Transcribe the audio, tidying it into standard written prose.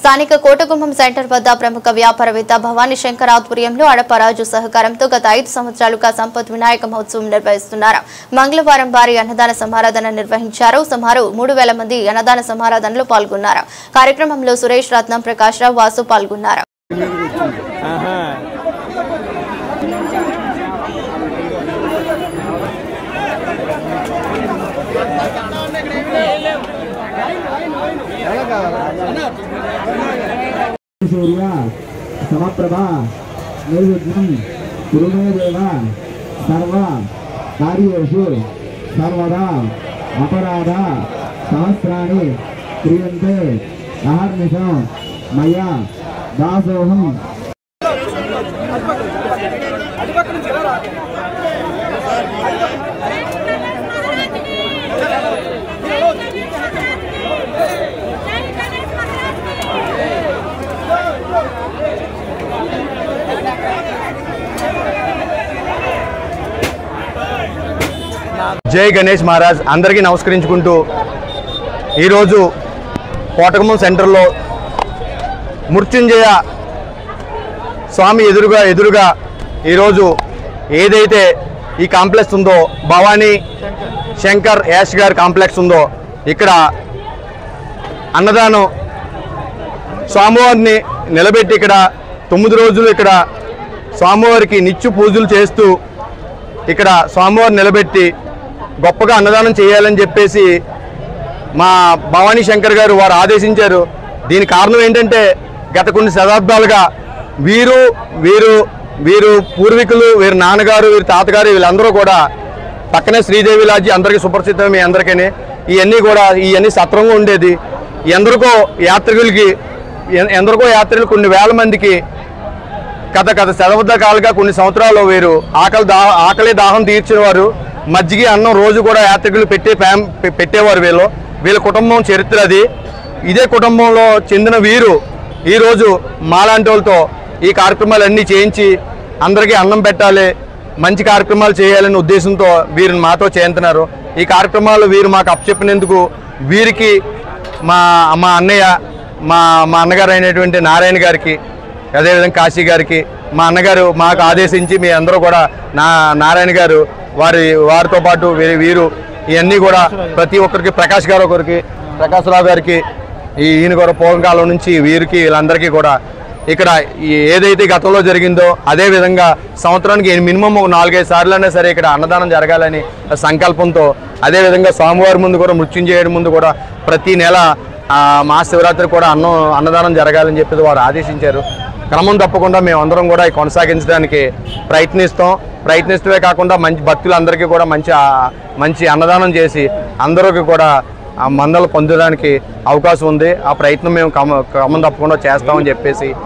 స్థానిక కోటగుమ్మం సెంటర్ వద్ద ప్రముఖ వ్యాపారవేత్త భవానీ శంకర్ ఆధ్వర్యంలో అడపరాజు సహకారంతో గత 5 సంవత్సరాలుగా సంపత్ వినాయక మహోత్సవం నిర్వహిస్తున్నారు. మంగళవారం భారీ అన్నదాన సమారాధన నిర్వహించారు. సుమారు 3000 మంది అన్నదాన సమారాధనలో పాల్గొన్నారు. కార్యక్రమంలో సురేష్, రత్నం, ప్రకాష్ రావు, వాసు పాల్గొన్నారు. సమప్రభ నిర్విఘ్నం కురుమే దేవ సర్వ కార్యేషు సర్వదా అపరాధ సహస్రాణి క్రియంతే అహర్నిశం మయా దాసోహం. జై గణేష్ మహారాజ్ అందరికీ నమస్కరించుకుంటూ ఈరోజు కోటగుమ్మం సెంటర్లో మృత్యుంజయ స్వామి ఎదురుగా ఈరోజు ఏదైతే ఈ కాంప్లెక్స్ ఉందో భవానీ శంకర్ యాష్ గారి కాంప్లెక్స్ ఉందో ఇక్కడ అన్నదానం స్వామివారిని నిలబెట్టి ఇక్కడ 9 రోజులు ఇక్కడ స్వామివారికి నిత్య పూజలు చేస్తూ ఇక్కడ స్వామివారిని నిలబెట్టి గొప్పగా అన్నదానం చేయాలని చెప్పేసి మా భవానీ శంకర్ గారు వారు ఆదేశించారు. దీని కారణం ఏంటంటే గత కొన్ని శతాబ్దాలుగా వీరు పూర్వీకులు, వీరి నాన్నగారు, వీరి తాతగారు వీళ్ళందరూ కూడా పక్కనే శ్రీదేవి లాడ్జి అందరికీ సుపరిచితం. మీ అందరికీ ఇవన్నీ సత్రంగా ఉండేది. ఎందరికో యాత్రికులు కొన్ని వేల మందికి గత శతాబ్దాలుగా కొన్ని సంవత్సరాలు వీరు ఆకలి దాహం తీర్చిన వారు. మజ్జిగ అన్నం రోజు కూడా యాత్రికులు పెట్టేవారు. వీళ్ళ కుటుంబం చరిత్ర అది. ఇదే కుటుంబంలో చెందిన వీరు ఈరోజు మాలాంటి వాళ్ళతో ఈ కార్యక్రమాలన్నీ చేయించి అందరికీ అన్నం పెట్టాలి, మంచి కార్యక్రమాలు చేయాలనే ఉద్దేశంతో వీరిని మాతో చేయించున్నారు. ఈ కార్యక్రమాలు వీరు మాకు అప్పచెప్పినందుకు వీరికి మా అన్నయ్య మా అన్నగారు అయినటువంటి నారాయణ గారికి, అదేవిధంగా కాశీ గారికి, మా అన్నగారు మాకు ఆదేశించి మీ అందరూ కూడా నారాయణ గారు వారితో పాటు వీరు ఇవన్నీ కూడా ప్రతి ఒక్కరికి, ప్రకాష్ గారు ఒకరికి, ప్రకాశ్రావు గారికి, ఈయన కూడా పోగంకాలం నుంచి వీరికి వీళ్ళందరికీ కూడా ఇక్కడ ఏదైతే గతంలో జరిగిందో అదేవిధంగా సంవత్సరానికి మినిమం 4-5 సార్లైనా సరే ఇక్కడ అన్నదానం జరగాలని సంకల్పంతో, అదేవిధంగా స్వామివారి ముందు కూడా మృత్యుంజయుడి ముందు కూడా ప్రతి నెల మహాశివరాత్రి కూడా అన్నదానం జరగాలని చెప్పి వారు ఆదేశించారు. క్రమం తప్పకుండా మేమందరం కూడా కొనసాగించడానికి ప్రయత్నిస్తూనే కాకుండా మంచి భక్తులందరికీ కూడా మంచి అన్నదానం చేసి అందరికీ కూడా మందలు పొందడానికి అవకాశం ఉంది. ఆ ప్రయత్నం మేము క్రమం తప్పకుండా చేస్తామని చెప్పేసి